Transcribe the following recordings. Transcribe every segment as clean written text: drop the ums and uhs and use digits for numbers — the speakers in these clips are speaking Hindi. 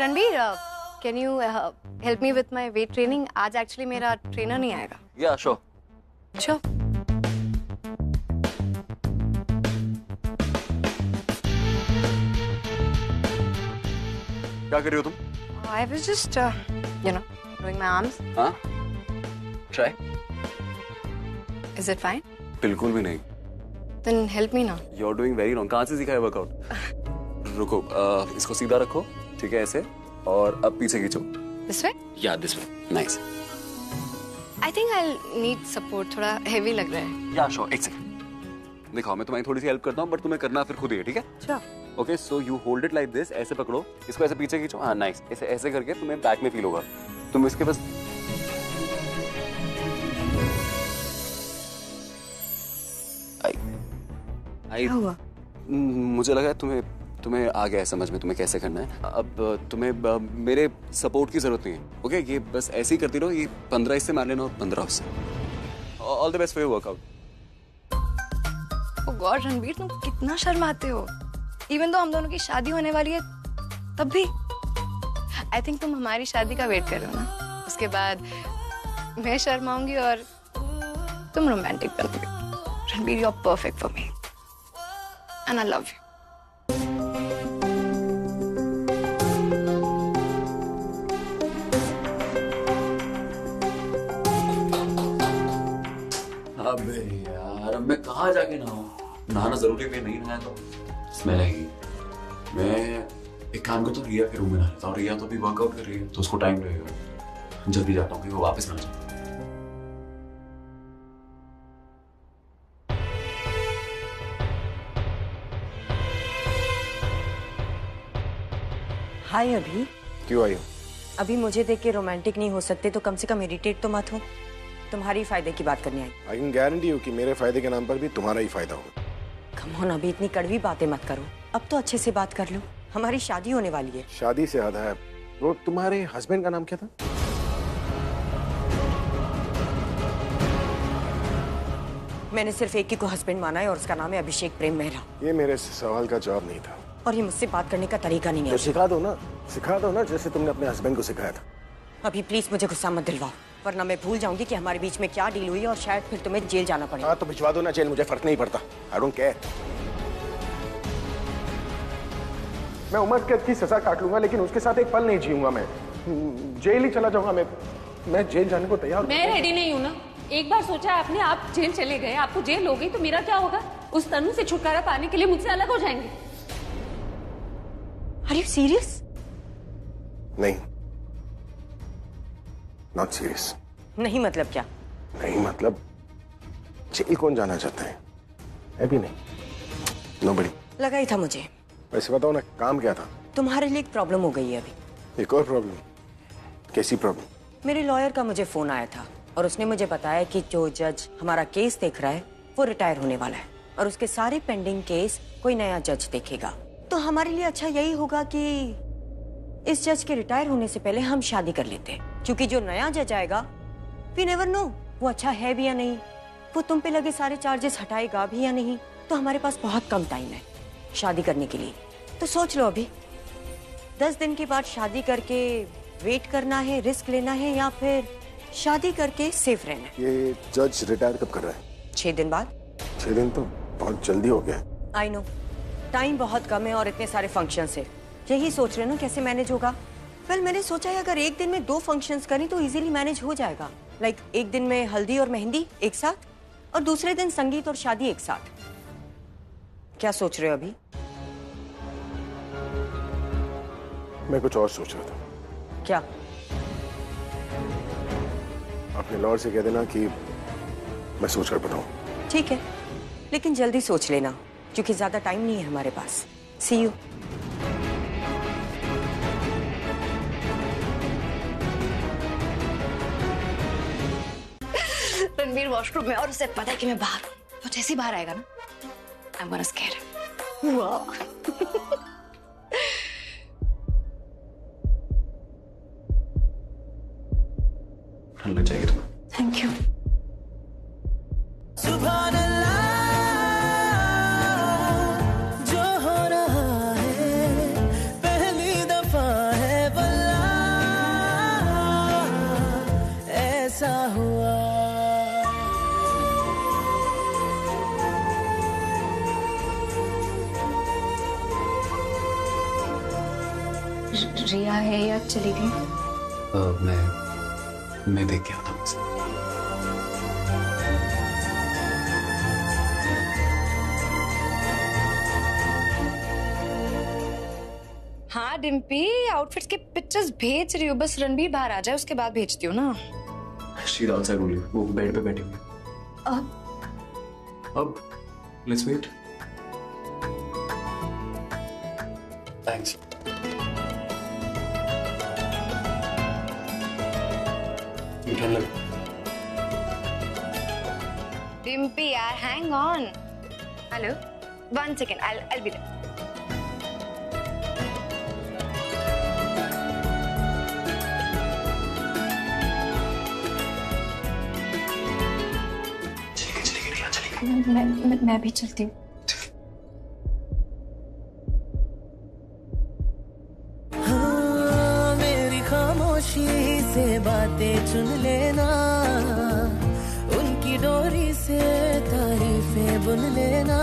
Ranbir, can you help me with my weight training? आज एक्चुअली मेरा ट्रेनर नहीं आएगा। या श्योर। अच्छा, क्या कर रही हो तुम? I was just doing my arms. हाँ, ट्राई। Is it fine? बिल्कुल भी नहीं। देन हेल्प मी ना। You are doing very wrong. कहाँ से सीखा है वर्कआउट? रुको, इसको सीधा रखो, ठीक है, ऐसे, और अब पीछे खींचो। This way? या this way. Nice. I think I need support, थोड़ा हेवी लग रहा है। या श्योर, एक सेकंड। दिखाओ, मैं तुम्हारी थोड़ी सी हेल्प करता हूँ, बट तुम्हें करना फिर खुद ही है, ठीक है? अच्छा। Okay, so you hold it like this, ऐसे पकड़ो, इसको ऐसे पीछे खींचो। हाँ, नाइस। ऐसे ऐसे करके तुम्हें बैक में फील होगा। तुम इसके बस क्या हुआ? मुझे लगा तुम्हें आ गया है समझ में तुम्हें कैसे करना है। अब तुम्हें मेरे सपोर्ट की जरूरत नहीं है। ओके, ये बस ऐसे ही करती रहो। ये 15 इससे मार लेना और 15 उससे। All the best for your workout. Oh God Ranbir, तुम कितना शर्माते हो। इवन तो हम दोनों की शादी होने वाली है तब भी। आई थिंक तुम हमारी शादी का वेट कर रहे हो ना, उसके बाद मैं शर्माऊंगी और तुम रोमांटिक बनोगे। Ranbir, you are perfect for me and I love you. अबे यार, अब मैं कहाँ जाके नहाऊं? नहाना जरूरी भी नहीं, नहाया तो स्मेल आएगी। मैं एक काम करता हूँ, रिया के रूम में नहा लेता हूँ। रिया तो अभी वर्कआउट कर रही है, तो उसको टाइम लगेगा। जल्दी जाता हूँ कि वो वापस ना जाए। हाय अभी। क्यों आई हो? अभी मुझे देख के रोमांटिक नहीं हो सकते तो कम से कम इरिटेट तो मत हो। तुम्हारी फायदे की बात करनी आई। आई कैन गारंटी यू कि मेरे फायदे के नाम पर भी तुम्हारा ही फायदा होगा। कम ऑन अभी, इतनी कड़वी बातें मत करो। अब तो अच्छे से बात कर लो, हमारी शादी होने वाली है। शादी से आधा है। वो तुम्हारे हस्बैंड का नाम क्या था? मैंने सिर्फ एक ही को हस्बैंड माना है और उसका नाम है अभिषेक प्रेम मेहरा। ये मेरे सवाल का जवाब नहीं था। और ये मुझसे बात करने का तरीका नहीं तो है। सिखा दो ना जैसे तुमने अपने हस्बैंड को सिखाया था। अभी प्लीज मुझे गुस्सा मत दिलवाओ, वरना मैं भूल जाऊंगी कि हमारे बीच में क्या डील हुई और शायद फिर तुम्हें जेल जाना पड़े। हाँ तो भिजवा दो ना जेल, मुझे फर्क नहीं पड़ता। I don't care. मैं उम्र कैद की सजा काट लूंगा, लेकिन उसके साथ एक पल नहीं जीऊंगा। मैं जेल ही चला जाऊंगा। मैं जेल जाने को तैयार हूं। मैं रेडी नहीं हूं ना। एक बार सोचा आपने, आप जेल चले गए, आपको जेल हो गई तो मेरा क्या होगा? उस तनु से छुटकारा पाने के लिए मुझसे अलग हो जाएंगे? Are you serious? नहीं, नॉट सीरियस। नहीं मतलब क्या? नहीं मतलब जेल कौन जाना चाहता है? मैं भी नहीं। नोबडी। लगा ही था मुझे। वैसे बताओ ना, काम क्या था? तुम्हारे लिए एक प्रॉब्लम हो गई है अभी। एक और प्रॉब्लम? कैसी प्रॉब्लम? मेरे लॉयर का मुझे फोन आया था और उसने मुझे बताया कि जो जज हमारा केस देख रहा है वो रिटायर होने वाला है और उसके सारे पेंडिंग केस कोई नया जज देखेगा। तो हमारे लिए अच्छा यही होगा कि इस जज के रिटायर होने से पहले हम शादी कर लेते हैं, क्योंकि जो नया जज आएगा वी नेवर नो वो अच्छा है भी या नहीं, वो तुम पे लगे सारे चार्जेस हटाएगा भी या नहीं। तो हमारे पास बहुत कम टाइम है शादी करने के लिए। तो सोच लो अभी, 10 दिन के बाद शादी करके वेट करना है, रिस्क लेना है, या फिर शादी करके सेफ रहना है। ये जज रिटायर कब कर रहा है? 6 दिन बाद। 6 दिन तो बहुत जल्दी हो गया। आई नो, टाइम बहुत कम है और इतने सारे फंक्शंस है। यही सोच रहे ना कैसे मैनेज होगा। वेल, मैंने सोचा है अगर एक दिन में 2 फंक्शंस करें तो इजीली मैनेज हो जाएगा। लाइक एक दिन में हल्दी और मेहंदी एक साथ और दूसरे दिन संगीत और शादी एक साथ। क्या सोच रहे हो अभी? मैं कुछ और सोच रहा था। क्या? अपने लॉयर से कह देना कि मैं सोच कर बताऊं। ठीक है, लेकिन जल्दी सोच लेना क्योंकि ज्यादा टाइम नहीं है हमारे पास। सी यू। रणबीर वॉशरूम में और उसे पता है कि मैं बाहर हूँ, तो जैसे ही बाहर आएगा ना, I am gonna square him. वाह। ठंड लग जाएगी तुम्हें। Thank you. सुभान अल्लाह, जो हो रहा है पहली दफा है। रिया है या चली गई? मैं देख के आता हूँ उसे। हाँ डिम्पी, आउटफिट्स के पिक्चर्स भेज रही हूँ, बस रणबीर बाहर आ जाए उसके बाद भेजती हूँ ना। शी आउटसाइड ओनली, वो बेड पे बैठी हुई है। अब लेट्स वेट। थैंक्स। मीठा लग। डिम्पी यार, hang on. Hello, 1 second, I'll be there. मैं भी चलती हूँ। हाँ, मेरी खामोशी से बातें चुन लेना, उनकी डोरी से तारीफें बुन लेना।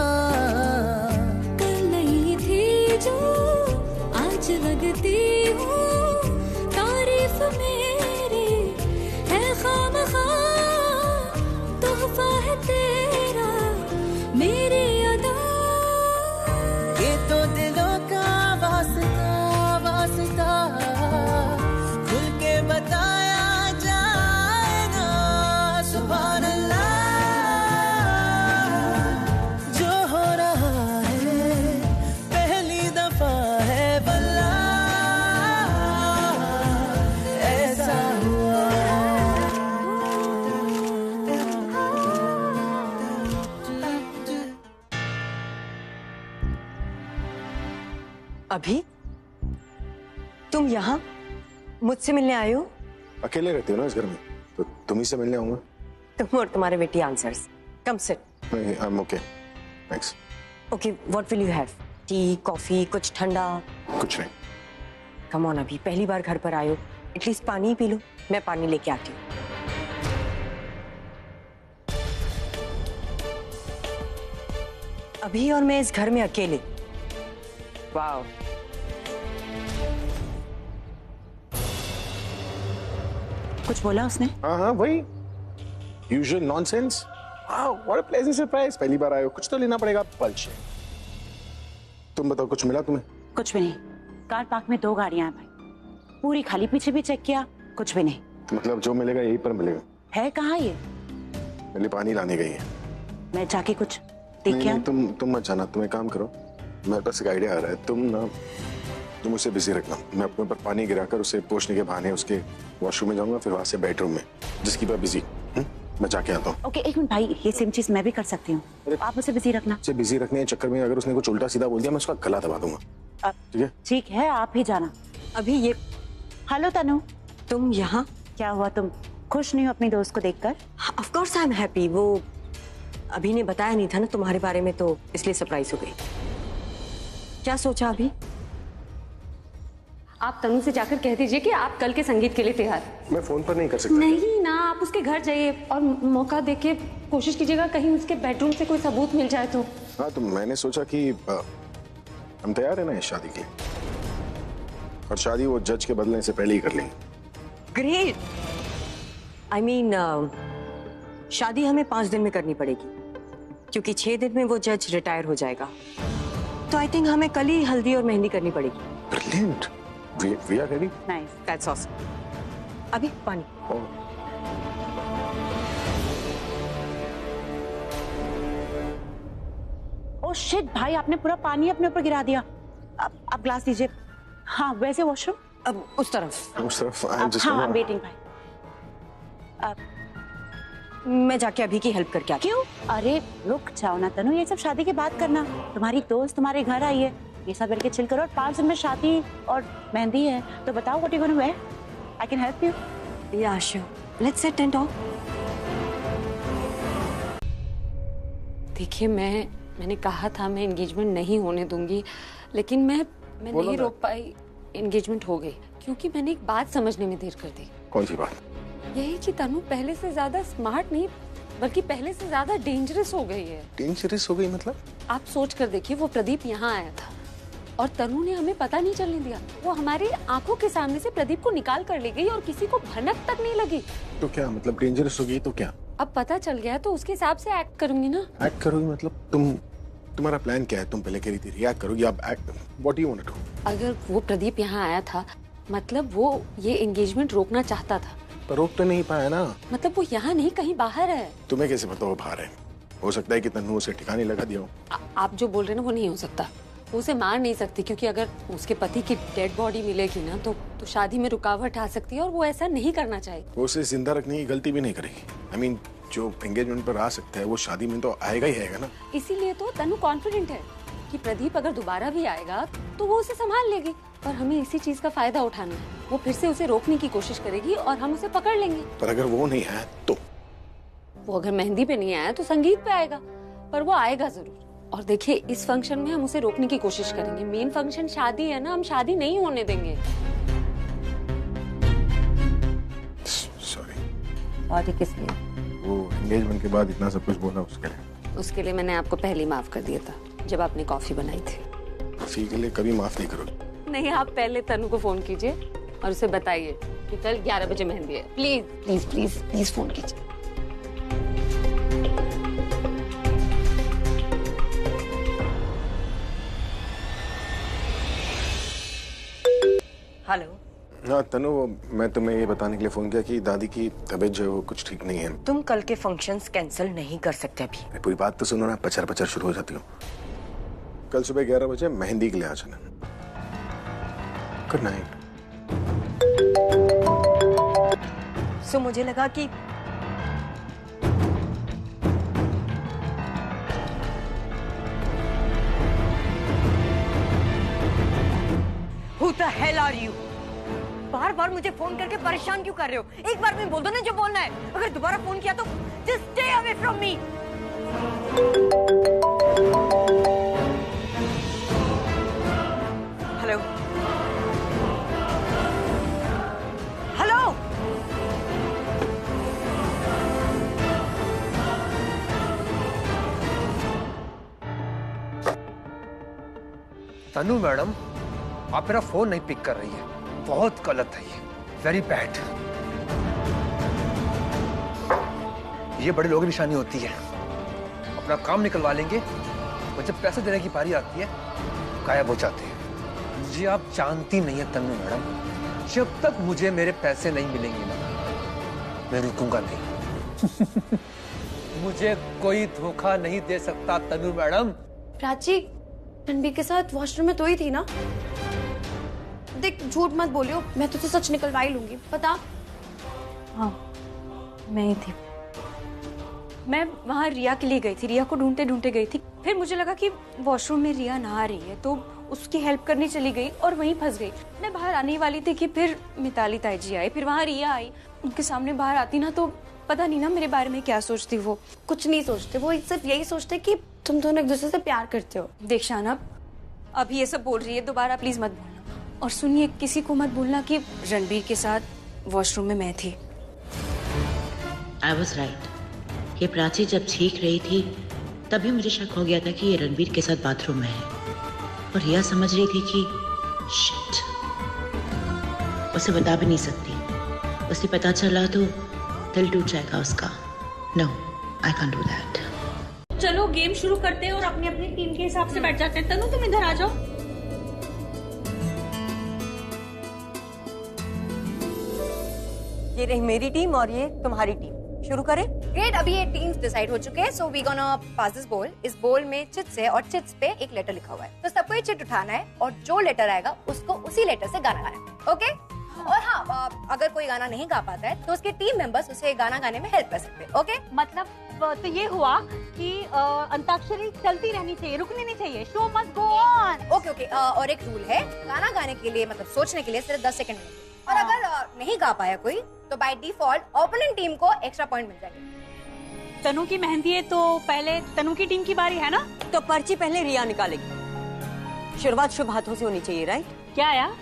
कल नहीं थी जो आज लगती हूँ, तारीफ मेरी है खामखा, तोहफा है तेरा मेरी अदा। ये तो दिलों का वास्ता वास्ता, खुल के बताया जाएगा। सुभान अल्लाह, जो हो रहा है पहली दफा है वल्लाह, ऐसा हुआ। अभी तुम यहाँ मुझसे मिलने आए हो? अकेले रहते हो ना इस घर में, तो तुम ही से मिलने आऊंगा। तुम और तुम्हारे बेटी आंसर्स। Come sit. नहीं, I am okay, thanks. Okay, what will you have? Tea, coffee, कुछ ठंडा? कुछ नहीं। कम ऑन अभी, पहली बार घर पर आए हो, एटलीस्ट पानी ही पी लो। मैं पानी लेके आती हूँ। अभी और मैं इस घर में अकेले। वाओ, कुछ बोला उसने? हाँ हाँ, वही usual nonsense. Wow, what a pleasant surprise. पहली बार आए हो, कुछ तो लेना पड़ेगा। पल्च। तुम बताओ, कुछ मिला तुम्हें? कुछ भी नहीं। कार पार्क में 2 गाड़ियां हैं भाई, पूरी खाली। पीछे भी चेक किया, कुछ भी नहीं। मतलब जो मिलेगा यहीं पर मिलेगा। है कहाँ ये? मेरे लिए पानी लाने गई है। मैं जाके कुछ देख नहीं, के नहीं, तुम मत जाना। तुम एक काम करो, मेरे पास एक आइडिया आ रहा है। तुम उसे बिजी रखना। मैं अपने ऊपर पानी गिराकर उसे पोंछने के बहाने उसके वॉशरूम में जाऊंगा, फिर वहां से बेडरूम में, जिसकी पर बिजी। मैं जाके आता हूँ। ओके, एक मिनट भाई, ये सेम चीज मैं भी कर सकती हूँ। आप उसे बिजी रखना। उसे बिजी रखने के चक्कर में अगर उसने कुछ उल्टा सीधा बोल दिया, मैं उसका गला दबा दूंगा। ठीक है? ठीक है, आप ही जाना। अभी ये हेलो तनु, तुम यहाँ? क्या हुआ, तुम खुश नहीं हो अपनी दोस्त को देखकर? Of course I am happy. वो अभी ने बताया नहीं था ना तुम्हारे बारे में, तो इसलिए सरप्राइज हो गई। क्या सोचा अभी? आप तनु से जाकर कह दीजिए कि आप कल के संगीत के लिए तैयार। मैं फोन पर नहीं कर सकता। नहीं ना, आप उसके घर जाइए और मौका देके कोशिश कीजिएगा कहीं उसके बेडरूम से कोई सबूत मिल जाए तो। हाँ, तो मैंने सोचा कि हम तैयार है ना इस शादी के लिए, और शादी वो जज के बदलने से पहले ही कर लेंगे। ग्रेट। आई मीन शादी हमें 5 दिन में करनी पड़ेगी, क्योंकि 6 दिन में वो जज रिटायर हो जाएगा। तो आई थिंक हमें कल ही हल्दी और मेहंदी करनी पड़ेगी। Brilliant. We are ready. Nice, that's awesome. अभी पानी। ओ शिट भाई, आपने पूरा पानी अपने ऊपर गिरा दिया। आप ग्लास दीजिए। हाँ, वैसे वॉशरूम अब उस तरफ। उस तरफ। हाँ, वेटिंग भाई। मैं जाके अभी की हेल्प करके आती हूँ। क्यों? अरे रुक जाओ ना तनु, ये सब शादी के बाद करना। तुम्हारी दोस्त तुम्हारे घर आई है, ये सब करके चिल करो। और 5 दिन में शादी और मेहंदी है, तो बताओ what you gonna wear? I can help you. Yeah sure, let's sit and talk. देखिए, मैंने कहा था मैं एंगेजमेंट नहीं होने दूंगी, लेकिन मैं नहीं रोक पाई। एंगेजमेंट हो गई क्योंकि मैंने एक बात समझने में देर कर दी। कौन सी बात? यही कि तनु पहले से ज्यादा स्मार्ट नहीं, बल्कि पहले से ज्यादा डेंजरस हो गई है। डेंजरस हो गई मतलब? आप सोच कर देखिए, वो प्रदीप यहाँ आया था, और तनु ने हमें पता नहीं चलने दिया। वो हमारी आंखों के सामने से प्रदीप को निकाल कर ले गई और किसी को भनक तक नहीं लगी। तो क्या मतलब डेंजरस हो गई तो क्या? अब पता चल गया तो उसके हिसाब से एक्ट करूंगी ना। एक्ट करोगी मतलब तुम्हारा प्लान क्या है? तुम पहले कह रही थी रिएक्ट करोगी, अब act. What do you want to do? अगर वो प्रदीप यहाँ आया था मतलब वो ये एंगेजमेंट रोकना चाहता था। पर रोक तो नहीं पाया ना। मतलब वो यहाँ नहीं कहीं बाहर है। तुम्हें कैसे पता वो बाहर है? हो सकता है कि तन्नू उसे ठिकाने लगा दिया हो। आप जो बोल रहे हैं ना वो नहीं हो सकता। वो उसे मार नहीं सकती क्योंकि अगर उसके पति की डेड बॉडी मिलेगी ना तो शादी में रुकावट आ सकती है और वो ऐसा नहीं करना चाहिए। वो उसे जिंदा रखने की गलती भी नहीं करेगी। I mean, जो एंगेजमेंट पर आ सकता है वो शादी में तो आएगा ही आएगा ना। इसीलिए तो तनु कॉन्फिडेंट है कि प्रदीप अगर दोबारा भी आएगा तो वो उसे संभाल लेगी। पर हमें इसी चीज का फायदा उठाना है। वो फिर से उसे रोकने की कोशिश करेगी और हम उसे पकड़ लेंगे। पर अगर वो नहीं आया तो? वो अगर मेहंदी पे नहीं आया तो संगीत पे आएगा, पर वो आएगा जरूर। और देखिए इस फंक्शन में हम उसे रोकने की कोशिश करेंगे। मेन फंक्शन शादी है ना, हम शादी नहीं होने देंगे। सॉरी। शादी किस लिए? वो एंगेजमेंट के बाद इतना सब कुछ बोला उसके लिए। उसके लिए मैंने आपको पहले ही माफ कर दिया था जब आपने कॉफी बनाई थी। कॉफी के लिए कभी माफ नहीं करोगी? नहीं, आप पहले तनु को फोन कीजिए और उसे बताइए कि कल 11 बजे मेहंदी है। Please please please please phone कीजिए। हेलो। हाँ तनु, मैं तुम्हें ये बताने के लिए फोन किया कि दादी की तबीयत जो है वो कुछ ठीक नहीं है। तुम कल के फंक्शंस कैंसिल नहीं कर सकते अभी। पूरी बात तो सुनो ना, पचर पचर शुरू हो जाती हूँ। कल सुबह 11 बजे मेहंदी के लिए आ जाना। Good night. सो मुझे लगा कि Who the hell are you? बार बार मुझे फोन करके परेशान क्यों कर रहे हो? एक बार में बोल दो ना जो बोलना है। अगर दोबारा फोन किया तो just stay away from me. Hello hello. Tanu madam, आप मेरा फोन नहीं पिक कर रही है। बहुत गलत है ये, वेरी बैड। ये बड़े लोगों की निशानी होती है। अपना काम निकलवा लेंगे और जब पैसे देने की बारी आती है गायब हो जाते हैं। मुझे आप जानती नहीं है तनु मैडम, जब तक मुझे मेरे पैसे नहीं मिलेंगे ना मैं रुकूंगा नहीं। मुझे कोई धोखा नहीं दे सकता तनु मैडम। प्राची रणबीर के साथ वॉशरूम में तो ही थी ना? देख झूठ मत बोलियो, मैं तुझे सच निकलवा ही लूंगी। बता। हाँ मैं ही थी। मैं वहाँ रिया के लिए गई थी, रिया को ढूंढते ढूंढते गई थी। फिर मुझे लगा कि वॉशरूम में रिया नहा रही है तो उसकी हेल्प करने चली गई और वहीं फंस गई। मैं बाहर आने वाली थी कि फिर मिताली ताई जी आई, फिर वहाँ रिया आई। उनके सामने बाहर आती ना तो पता नहीं ना मेरे बारे में क्या सोचती। वो कुछ नहीं सोचते, वो सिर्फ यही सोचते कि तुम दोनों एक दूसरे से प्यार करते हो। देख शाना, अभी ये सब बोल रही है, दोबारा प्लीज मत बोलना। और सुनिए, किसी को मत बोलना कि रणबीर के साथ वॉशरूम में मैं थी। I was right. ये प्राची जब चीख रही थी तभी मुझे शक हो गया था कि ये रणबीर के साथ बाथरूम में है। और रिया समझ रही थी कि शिट, उसे बता भी नहीं सकती। उसे पता चला तो दिल टूट जाएगा उसका। No, I can't do that. चलो गेम शुरू करते हैं और अपनी अपनी टीम के हिसाब से बैठ जाते हैं। तनु तुम इधर आ जाओ। ये रही मेरी टीम और ये तुम्हारी टीम। शुरू करें? ग्रेट, अभी ये टीम्स डिसाइड हो चुके हैं। So we gonna pass this ball. इस बोल में चिट्स है और चिट्स पे एक लेटर लिखा हुआ है। तो सबको ये चिट उठाना है और जो लेटर आएगा उसको उसी लेटर से गाना गाना है। ओके? और हाँ, अगर कोई गाना नहीं गा पाता है तो उसके टीम मेंबर्स उसे गाना गाने में हेल्प कर सकते हैं। ओके? मतलब तो ये हुआ कि अंताक्षरी चलती रहनी चाहिए, रुकनी नहीं चाहिए। Show must go on. Okay okay. और एक रूल है, गाना गाने के लिए मतलब सोचने के लिए सिर्फ 10 सेकंड मिलेंगे। और अगर नहीं गा पाया कोई तो बाय डिफॉल्ट ओपोनेंट टीम को एक्स्ट्रा पॉइंट मिल जाएंगे। तनु की मेहंदी है तो पहले तनु की टीम की बारी है ना? तो पर्ची पहले रिया निकालेगी। शुरुआत शुभ हाथों से होनी चाहिए, राइट? क्या आया?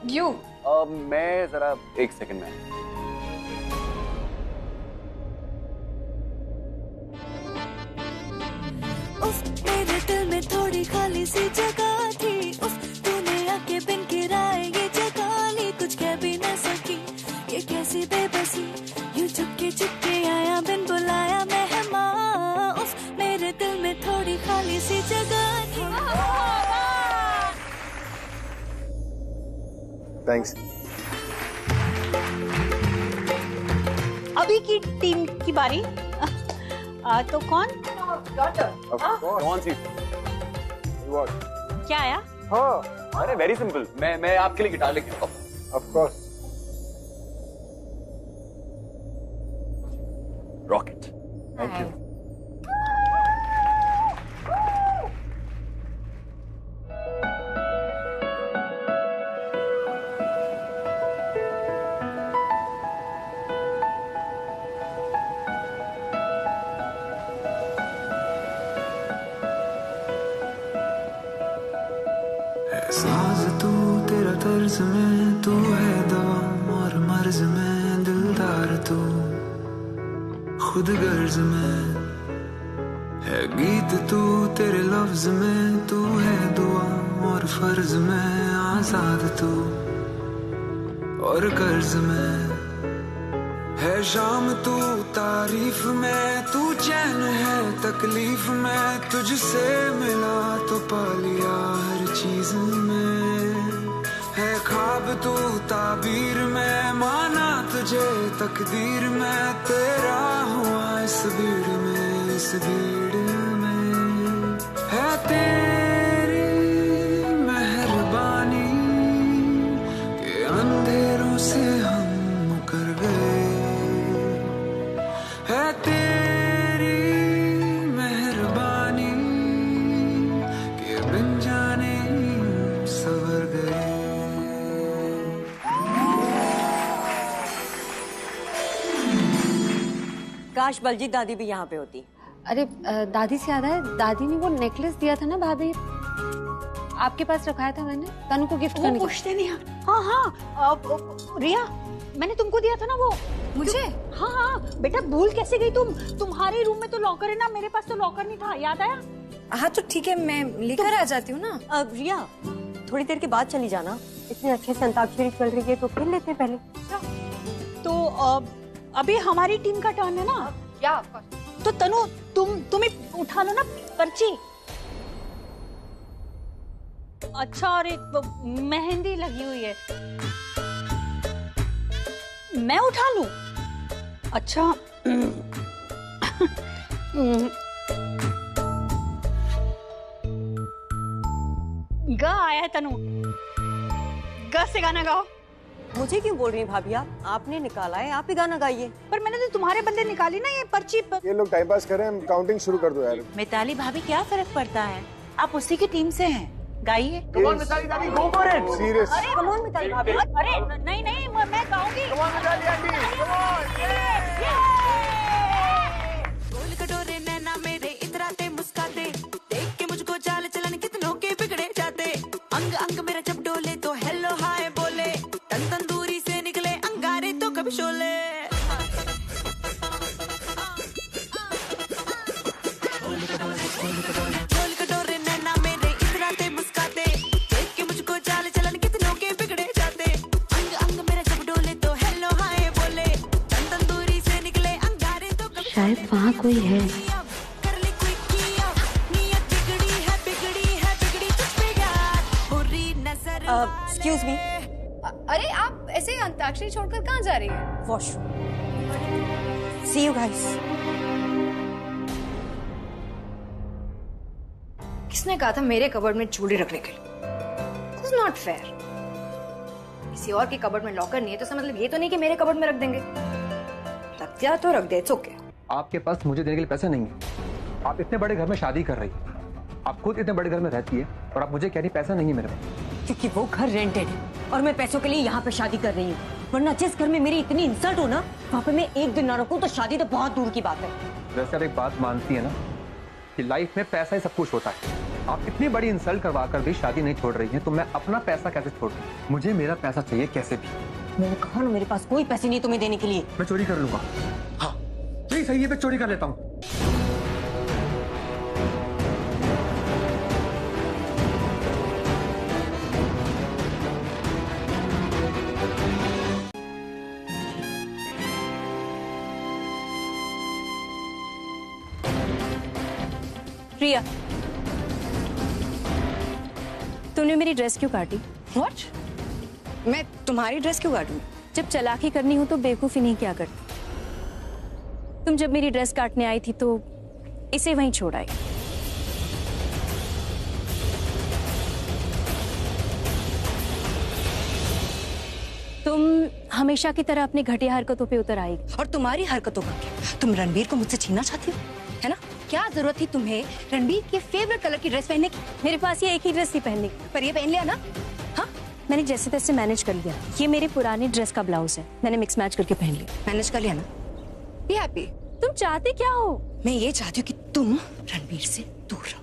यू। मैं जरा 1 सेकंड में। उफ, मेरे दिल में थोड़ी खाली सी जगह थी। थोड़ी खाली सी जगह थैंक्स। अभी की टीम की बारी। तो कौन? कौन सी? क्या आया? हाँ, अरे वेरी सिंपल, मैं आपके लिए गिटार लेके आता हूँ। Of course. Rocket. Thank you. साज तू तेरा तर्ज में, तू है दवा और मर्ज में, दिलदार तू खुद गर्ज में है, गीत तू तेरे लफ्ज में, तू है दुआ और फर्ज में, आजाद तू और कर्ज में है, शाम तू तारीफ में, तू चैन है तकलीफ में, तुझसे मिला तो पा लिया हर चीज में, है ख्वाब तू ताबीर में, माना तुझे तकदीर में, तेरा हुआ इस भीड़ में, इस भीड़ में है तेरी मेहरबानी के अंधेरों से हम मुकर गए, है तेरी मेहरबानी के बिन जाने सवर गए। काश बलजीत दादी भी यहाँ पे होती। अरे दादी से याद है, दादी ने वो नेकलेस दिया था ना भाभी, आपके पास रखाया था मैंने तनु को गिफ्ट करने। पूछते नहीं। हाँ हाँ रिया, मैंने तुमको दिया था ना वो। मुझे? हाँ हाँ बेटा, भूल कैसे गई तुम? तुम्हारे रूम में तो लॉकर है ना, मेरे पास तो लॉकर नहीं था, याद आया? हाँ तो ठीक है, मैं लेकर आ जाती हूँ ना। रिया थोड़ी देर के बाद चली जाना, इतने अच्छे से अंताक्षरी चल रही है तो खेल लेते हैं पहले। तो अभी हमारी टीम का टर्न है ना? या तो तनु तुम ही उठा लो ना पर्ची। अच्छा, और एक मेहंदी लगी हुई है, मैं उठा लूं? अच्छा ग आया है तनु, ग से गाना गाओ। मुझे क्यों बोल रही हैं भाभी आप? आपने निकाला है, आप ही गाना गाइए। पर मैंने तो तुम्हारे बंदे निकाली ना ये पर्ची पर। ये लोग टाइम पास कर रहे हैं, काउंटिंग शुरू कर दो यार। मिताली भाभी क्या फर्क पड़ता है, आप उसी की टीम से हैं, गाइए। कम ऑन मिताली दादी, गो फॉर इट। सीरियस। अरे कम ऑन मिताली भाभी। अरे नहीं नहीं, मैं गाऊंगी। Come on Mitali aunty, come on. गोल कटोरे नैना मेरे इतराते मुस्काते, देख के मुझको चाल चलन कितनों के बिगड़े जाते, अंग अंग मेरा जब डोले तो हेलो हाय बोले, तन तंदूरी से निकले अंगारे तो कभी शोले। गोल कटोरे नैना मेरे इतराते मुस्काते, देख के मुझको चाल चलन कितनों के बिगड़े जाते, अंग अंग मेरा जब डोले तो हेलो हाय बोले, तन तंदूरी से निकले अंगारे तो कभी। शायद वहाँ कोई है। Excuse me. अरे आप ऐसे अंताक्षरी छोड़कर कहाँ जा रही है? वॉशरूम। See you guys. किसने कहा था मेरे कबर्ड में चूड़ी रखने के लिए? It's not fair. किसी और के कबर्ड में लॉकर नहीं है तो इसका मतलब ये तो नहीं कि मेरे कबर्ड में रख देंगे। रख दिया तो रख दे, इट्स ओके। आपके पास मुझे देने के लिए पैसे नहीं है। आप इतने बड़े घर में शादी कर रही है, आप खुद इतने बड़े घर में रहती है और आप मुझे कह रही पैसा नहीं है मेरे पास। क्योंकि वो घर रेंटेड है और मैं पैसों के लिए यहाँ पे शादी कर रही हूँ, वरना जिस घर में मेरी इतनी इंसल्ट हो ना, वहाँ पे मैं एक दिन ना रखूँ तो शादी तो बहुत दूर की बात है। वैसे आप एक बात मानती है ना कि लाइफ में पैसा ही सब कुछ होता है। आप इतनी बड़ी इंसल्ट करवा कर भी शादी नहीं छोड़ रही हैं, तो मैं अपना पैसा कैसे छोड़ दूं? मुझे मेरा पैसा चाहिए कैसे भी। मैंने कहा ना मेरे पास कोई पैसे नहीं तुम्हें देने के लिए। मैं चोरी कर लूंगा। हाँ नहीं सही है, मैं चोरी कर लेता हूँ। प्रिया, तूने मेरी ड्रेस क्यों काटी? What? मैं तुम्हारी ड्रेस क्यों काटूं? जब चालाकी करनी हो तो बेवकूफी नहीं क्या करती। तुम जब मेरी ड्रेस काटने आई थी तो इसे वहीं छोड़ आई। तुम हमेशा की तरह अपनी घटिया हरकतों पे उतर आई। और तुम्हारी हरकतों का क्या? तुम रणबीर को मुझसे छीनना चाहती हो, है ना? क्या जरूरत थी तुम्हें रणबीर के फेवरेट कलर की ड्रेस पहनने की? मेरे पास ये एक ही ड्रेस थी पहनने की, पर ये पहन लिया ना? हाँ, मैंने जैसे तैसे मैनेज कर लिया। ये मेरे पुराने ड्रेस का ब्लाउज है, मैंने मिक्स मैच करके पहन लिया। मैनेज कर लिया ना? Be happy. तुम चाहते क्या हो? मैं ये चाहती हूँ कि तुम रणबीर से दूर रहो।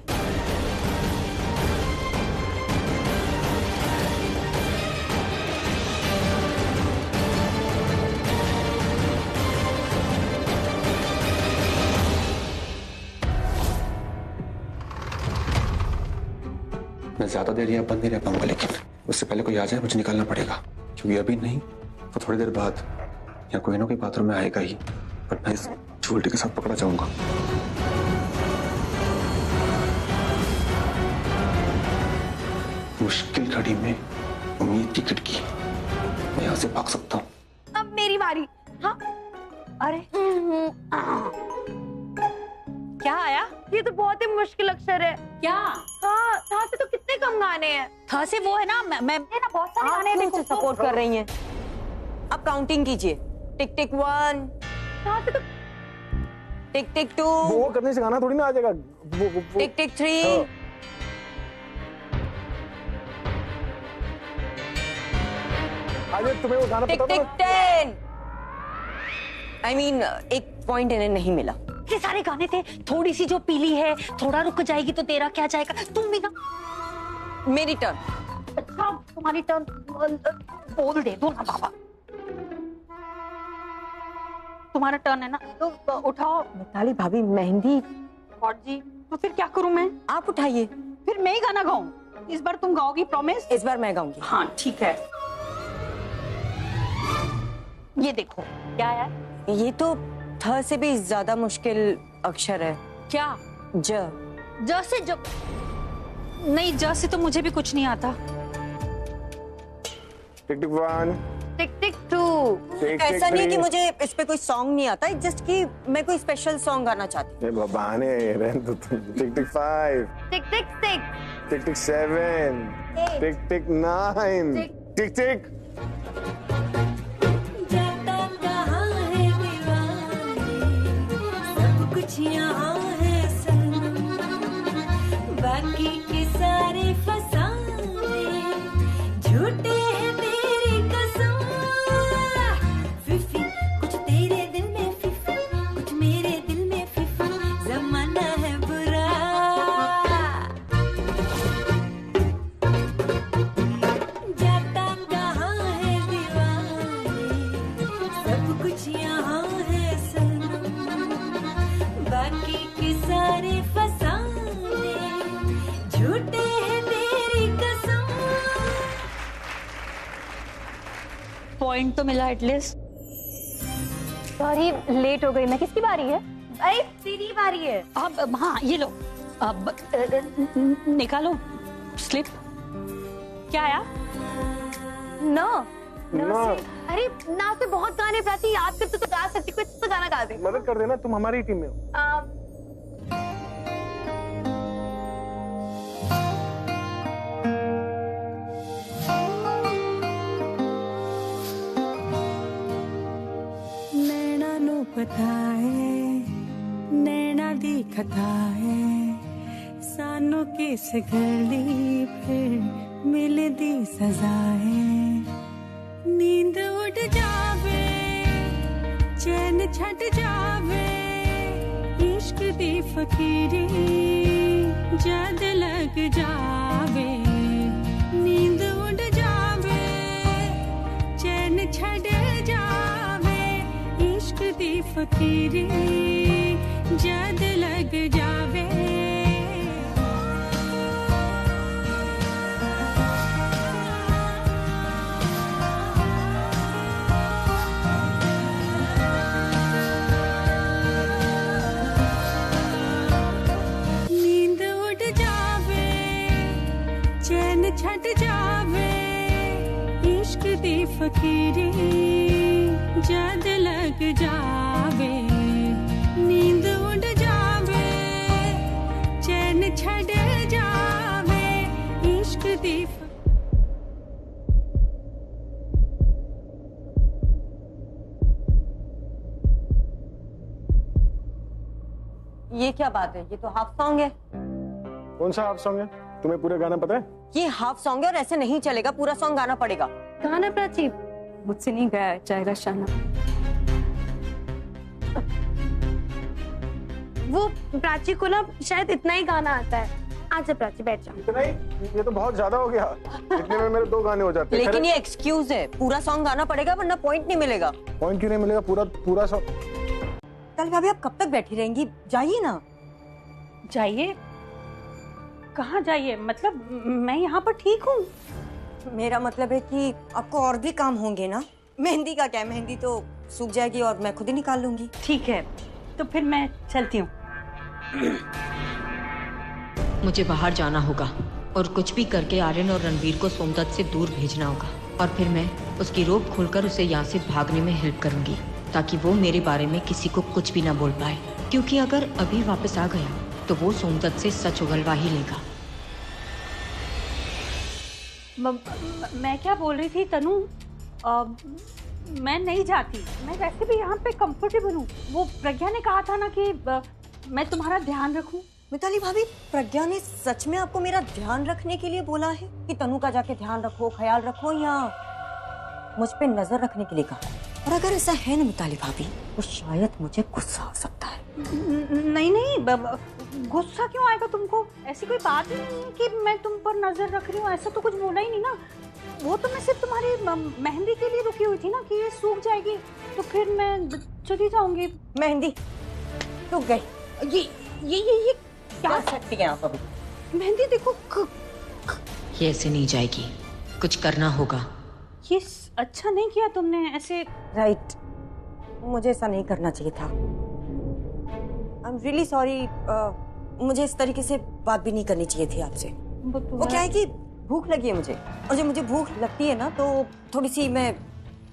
मैं ज्यादा देर यहाँ बंद नहीं रह पाऊंगा, लेकिन उससे पहले कोई आ जाए मुझे निकलना पड़ेगा, क्योंकि अभी नहीं तो थोड़ी देर बाद या कोई ना कोई बाथरूम में आएगा ही, पर मैं इस झोलटी के साथ पकड़ा जाऊंगा। मुश्किल घड़ी में उम्मीद की खिड़की, मैं यहाँ से भाग सकता हूँ। अब मेरी बारी। हाँ, अरे क्या आया? ये तो बहुत ही मुश्किल अक्षर है। क्या? हाँ, था से तो कितने कम गाने हैं। था से वो है ना, मैं ना बहुत सारे गाने हैं। देखो सपोर्ट कर रही हैं। अब काउंटिंग कीजिए। टिक टिक 1, था से तो टिक टिक 2, वो करने से गाना थोड़ी ना आ जाएगा। टिक टिक 3, अरे तुम्हें वो गाना टिक पता टिक था? 10। I mean, एक पॉइंट इन्हें नहीं मिला। ये सारे गाने थे। थोड़ी सी जो पीली है, थोड़ा रुक जाएगी तो तेरा क्या जाएगा। तुम भी ना। मेरी टर्न। अच्छा, तुम्हारी टर्न। बोल दे दो ना बाबा। तुम्हारा टर्न है ना, तो उठाओ। मिताली भाभी, मेहंदी। गॉड जी, तो फिर क्या करूं मैं? आप उठाइए। फिर मैं ही गाना गाऊं? इस बार तुम गाओगी, प्रॉमिस? इस बार मैं गाऊंगी। हाँ ठीक है। ये देखो क्या है। ये तो थ से भी ज्यादा मुश्किल अक्षर है। क्या? ज। ज से ज? नहीं, ज से तो मुझे भी कुछ नहीं आता। टिक टिक 1, टिक टिक 2। ऐसा नहीं है कि मुझे इस पे कोई सॉन्ग नहीं आता, जस्ट कि मैं कोई स्पेशल सॉन्ग गाना चाहती हूँ। बहाने रहने दो तुम। टिक टिक 5, टिक टिक 6, टिक टिक 7, टिक टिक 9, टिक टिक। यहाँ है सनम, बाकी के सारे फसाने झूठे हैं तेरी कसम। फिफी कुछ तेरे दिल में, फिफी कुछ मेरे दिल में, फिफी जमाना है बुरा। जाता कहाँ है दीवाने, सब कुछ यहाँ है सनम, बाकी के सारे फसाने झूठे हैं तेरी कसम। पॉइंट तो मिला एटलीस्ट। सॉरी, लेट हो गई मैं। किसकी बारी है? अरे तेरी बारी है। अब हाँ, ये लो। अब निकालो स्लिप। क्या आया? नो। ना। अरे ना से बहुत गाने प्राची याद करते तो गा सकती, कुछ तो गाना गा दे। मदद कर देना, तुम हमारी टीम में हो। नैना नु पता है, नैना दिखता है, सानों किस गली फिर मिलदी सजा है। नींद उड़ जावे, चैन छट जावे, इश्क दी फकीरी जद लग जावे। नींद उड़ जावे, चैन छट जावे, इश्क दी फकीरी जद लग जावे। नींद चैन छट जावे इश्क दी फकीरी जद लग जावे नींद उड़ जावे चैन छट जावे इश्क दी ये क्या बात है? ये तो हाफ सॉन्ग है। कौन सा हाफ सॉन्ग है? तुम्हें पूरा गाना पता है? ये हाफ सॉन्ग है और ऐसे नहीं चलेगा, पूरा सॉन्ग गाना पड़ेगा। गाना प्राची मुझसे नहीं गाया जाएगा शाना। वो प्राची को ना शायद इतना ही गाना आता है। आजा प्राची बैठ जाओ। इतना ही? ये तो बहुत ज्यादा हो गया। इतने में मेरे 2 गाने हो जाते हैं। लेकिन ये एक्सक्यूज है, पूरा सॉन्ग गाना पड़ेगा वरना पॉइंट नहीं मिलेगा। पॉइंट क्यों नहीं मिलेगा? पूरा सॉन्ग। कल भाभी आप कब तक बैठी रहेंगी? जाइए ना। जाइए? कहाँ जाइए? मतलब मैं यहाँ पर ठीक हूँ। मेरा मतलब है कि आपको और भी काम होंगे ना। मेहंदी का क्या है, मेहंदी तो सूख जाएगी और मैं खुद ही निकाल लूंगी। ठीक है, तो फिर मैं चलती हूँ। मुझे बाहर जाना होगा और कुछ भी करके आर्यन और रणवीर को सोमदत्त से दूर भेजना होगा और फिर मैं उसकी रोक खोलकर उसे यहाँ से भागने में हेल्प करूंगी ताकि वो मेरे बारे में किसी को कुछ भी ना बोल पाए, क्योंकि अगर अभी वापस आ गया तो वो सोमदत्त से सच उगलवा ही लेगा। मैं क्या बोल रही थी तनु, मैं नहीं जाती। मैं वैसे भी यहाँ पे कंफर्टेबल हूँ। वो प्रज्ञा ने कहा था ना कि मैं तुम्हारा ध्यान रखूं। मिताली भाभी, प्रज्ञा ने सच में आपको मेरा ध्यान रखने के लिए बोला है कि तनु का जाके ध्यान रखो, ख्याल रखो, या मुझ पे नजर रखने के लिए कहा? और अगर ऐसा है ना मिताली भाभी, तो शायद मुझे गुस्सा हो सकता है। नहीं, गुस्सा क्यों आएगा तुमको? ऐसी कोई बात ही नहीं है कि मैं तुम पर नजर रख रही हूँ। ऐसा तो कुछ बोला ही नहीं ना। वो तो मैं सिर्फ तुम्हारी मेहंदी के लिए रुकी हुई थी ना कि ये सूख जाएगी तो फिर मैं चली जाऊंगी। मेहंदी रुक गई। ये क्या सकती है आप अभी? मेहंदी देखो। ये ऐसे नहीं जाएगी, कुछ करना होगा। ये अच्छा नहीं किया तुमने ऐसे। राइट, मुझे ऐसा नहीं करना चाहिए था। आई एम रियली सॉरी। मुझे इस तरीके से बात भी नहीं करनी चाहिए थी आपसे। वो क्या है कि भूख लगी है मुझे, और जब मुझे भूख लगती है ना तो थोड़ी सी मैं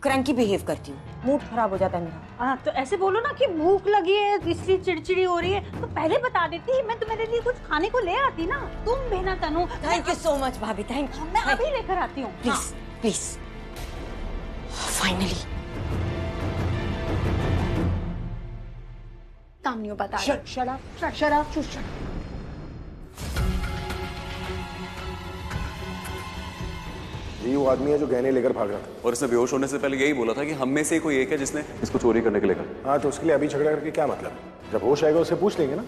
क्रैंकी बिहेव करती हूँ, मूड खराब हो जाता है मेरा। हाँ, तो ऐसे बोलो ना कि भूख लगी है, इसलिए चिड़चिड़ी हो रही है, तो पहले बता देती, मैं तुम्हारे लिए कुछ खाने को ले आती ना। तुम भी ना तनु। थैंक यू सो मच भाभी, थैंक यू। मैं अभी लेकर आती हूँ। Please please. फाइनली काम नहीं हो पाता। ये वो आदमी है जो गहने लेकर भाग रहा था, और इसने बेहोश होने से पहले यही बोला था कि हम में से कोई एक है जिसने इसको चोरी करने के लिए कहा। हाँ, तो उसके लिए अभी झगड़ा करके क्या मतलब? जब होश आएगा उससे पूछ लेंगे ना।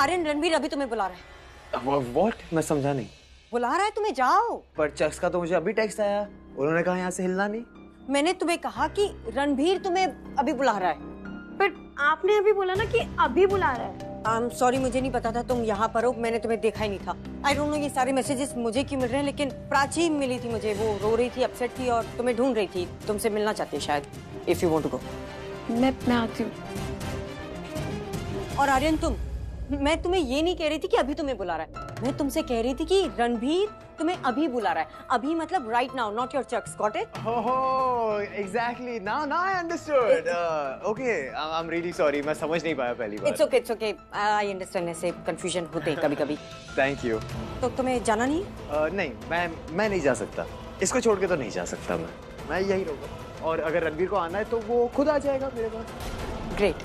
आर्यन, रणवीर अभी तुम्हें बुला रहा है। व्हाट? मैं समझा नहीं। बुला रहा है तुम्हें, जाओ। पर चक्स का तो मुझे अभी टेक्स्ट आया, उन्होंने कहा यहाँ से हिलना नहीं। मैंने तुम्हें कहा कि रणवीर तुम्हें अभी बुला रहा है। पर आपने अभी बोला ना कि अभी बुला रहा है। सॉरी, मुझे नहीं पता था तुम यहाँ पर हो, मैंने तुम्हें देखा ही नहीं था। आई डोंट नो ये सारे मैसेजेस मुझे क्यों मिल रहे हैं, लेकिन प्राची मिली थी मुझे, वो रो रही थी, अपसेट थी और तुम्हें ढूंढ रही थी, तुमसे मिलना चाहती है शायद। If you want to go. मैं आती हूँ। और आर्यन, मैं तुम्हें ये नहीं कह रही थी कि अभी तुम्हें बुला रहा है, मैं तुमसे कह रही थी कि रणवीर तुम्हें अभी बुला रहा है। अभी मतलब राइट नाउ, नॉट योर चक्स, got it? Oh, exactly, now I understood. Okay, I am really sorry, मैं समझ नहीं पाया पहली बार। इट्स ओके, आई अंडरस्टैंड, ऐसे कंफ्यूजन होते हैं कभी-कभी। Thank you. तो तुम्हें जाना नहीं? नहीं, मैं नहीं जा सकता, इसको छोड़ के तो नहीं जा सकता। मैं यही रहूंगा, और अगर रणवीर को आना है तो वो खुद आ जाएगा मेरे पास। ग्रेट।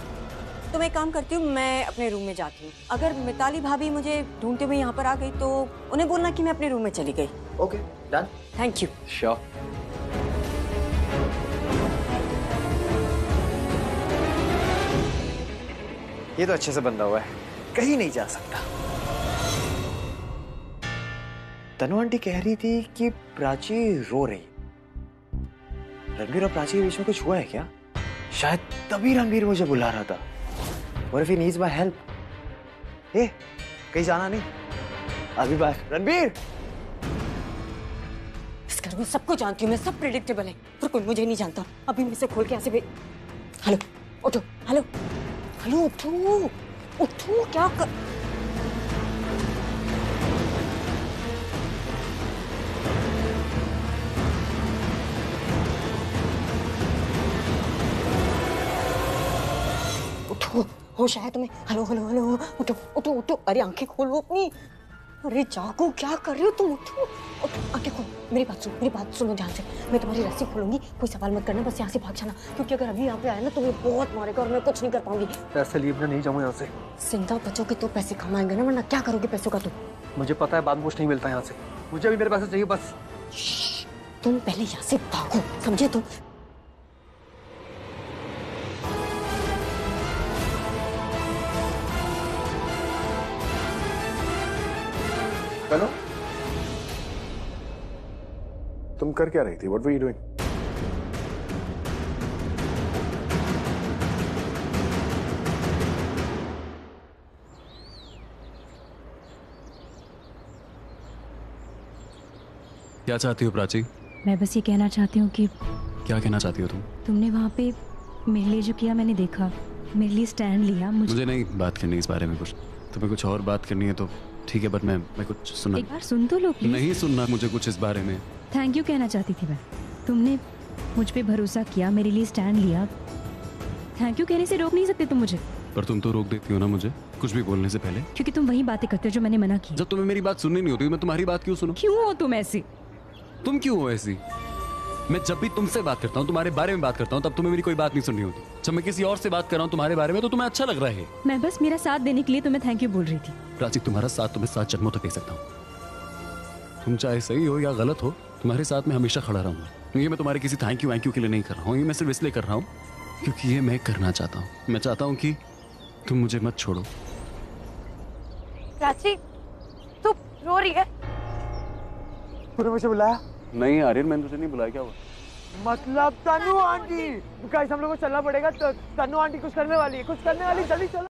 तो मैं काम करती हूँ, मैं अपने रूम में जाती हूँ। अगर मिताली भाभी मुझे ढूंढते हुए यहाँ पर आ गई तो उन्हें बोलना कि मैं अपने रूम में चली गई। Okay, done. Thank you. Sure. ये तो अच्छे से बंधा हुआ है, कहीं नहीं जा सकता। तनु आंटी कह रही थी कि प्राची रो रही। रणवीर और प्राची के बीच में कुछ हुआ है क्या? शायद तभी रणवीर मुझे बुला रहा था। What if he needs my help? कहीं जाना नहीं, अभी बाहर। रणवीर! इस घर में सबको जानती हूँ मैं, सब प्रेडिक्टेबल है, पर कोई मुझे नहीं जानता। अभी मैं से खोल के ऐसे भी। हेलो, उठो, हेलो, हेलो, उठो, उठो, क्या कर? होश आया तुम्हें? हेलो हेलो हेलो, उठो उठो उठो, अरे आंखें खोलो अपनी। अरे जागो, क्या कर रहे हो तुम? उठो उठो, आंखें खोलो, मेरी बात सुनो ध्यान से। मैं तुम्हारी रस्सी खोलूंगी, कोई सवाल मत करना, बस यहाँ से भाग जाना, क्योंकि अगर अभी यहाँ पे आया ना तो मैं बहुत मारेगा और मैं कुछ नहीं कर पाऊंगी। पैसे लिए बिना नहीं जाऊँ यहाँ से। जिंदा बचोगे तो पैसे कमाएंगे ना, वरना क्या करोगे पैसों का तुम? मुझे पता है बाद में कुछ नहीं मिलता यहाँ से, मुझे अभी मेरे पैसे चाहिए बस। तुम पहले यहाँ से भागो, समझे तुम? हेलो, तुम कर क्या रही थी? What were you doing? क्या चाहती हो प्राची? मैं बस ये कहना चाहती हूँ कि क्या कहना चाहती हो तुम? तुमने वहाँ पे मेरे लिए जो किया मैंने देखा, मेरे लिए स्टैंड लिया। मुझे नहीं बात करनी इस बारे में कुछ। तुम्हें कुछ और बात करनी है तो ठीक है, बट मैं कुछ सुनना। एक बार सुन तो लो प्लीज। नहीं सुनना मुझे कुछ इस बारे में। थैंक यू कहना चाहती थी मैं। तुमने मुझ पे भरोसा किया, मेरे लिए स्टैंड लिया। थैंक यू कहने से रोक नहीं सकते तुम मुझे। पर तुम तो रोक देती हो ना मुझे कुछ भी बोलने से पहले। क्योंकि तुम वही बातें करते हो जो मैंने मना की। जब तुम्हें मेरी बात सुननी नहीं होती मैं तुम्हारी बात क्यों सुनूं? क्यों हो तुम ऐसी? तुम क्यों हो ऐसी? मैं जब भी तुमसे बात करता हूँ, तुम्हारे बारे में बात करता हूँ, तब तुम्हें मेरी कोई बात नहीं सुननी होती। जब मैं किसी और से बात कर रहा हूँ तुम्हारे बारे में तो तुम्हें अच्छा लग रहा है। मैं बस मेरा साथ देने के लिए तुम्हें थैंक यू बोल रही थी। प्राची, तुम्हारा साथ तुम्हें 7 जन्मों तक दे सकता हूँ। तुम चाहे सही हो या गलत हो, तुम्हारे साथ मैं हमेशा खड़ा रहूंगा। ये मैं तुम्हारे किसी थैंक यू के लिए नहीं कर रहा हूँ, ये मैं सिर्फ इसलिए कर रहा हूँ क्योंकि ये मैं करना चाहता हूँ। मैं चाहता हूँ कि तुम मुझे मत छोड़ो। प्राची, तू रो रही है? तूने मुझे बुलाया? नहीं आर्यन, मैंने तुझे नहीं बुलाया। क्या हुआ? मतलब तनु आंटी, गाइस हम लोग को चलना पड़ेगा। तनु आंटी कुछ करने वाली है, जल्दी चलो।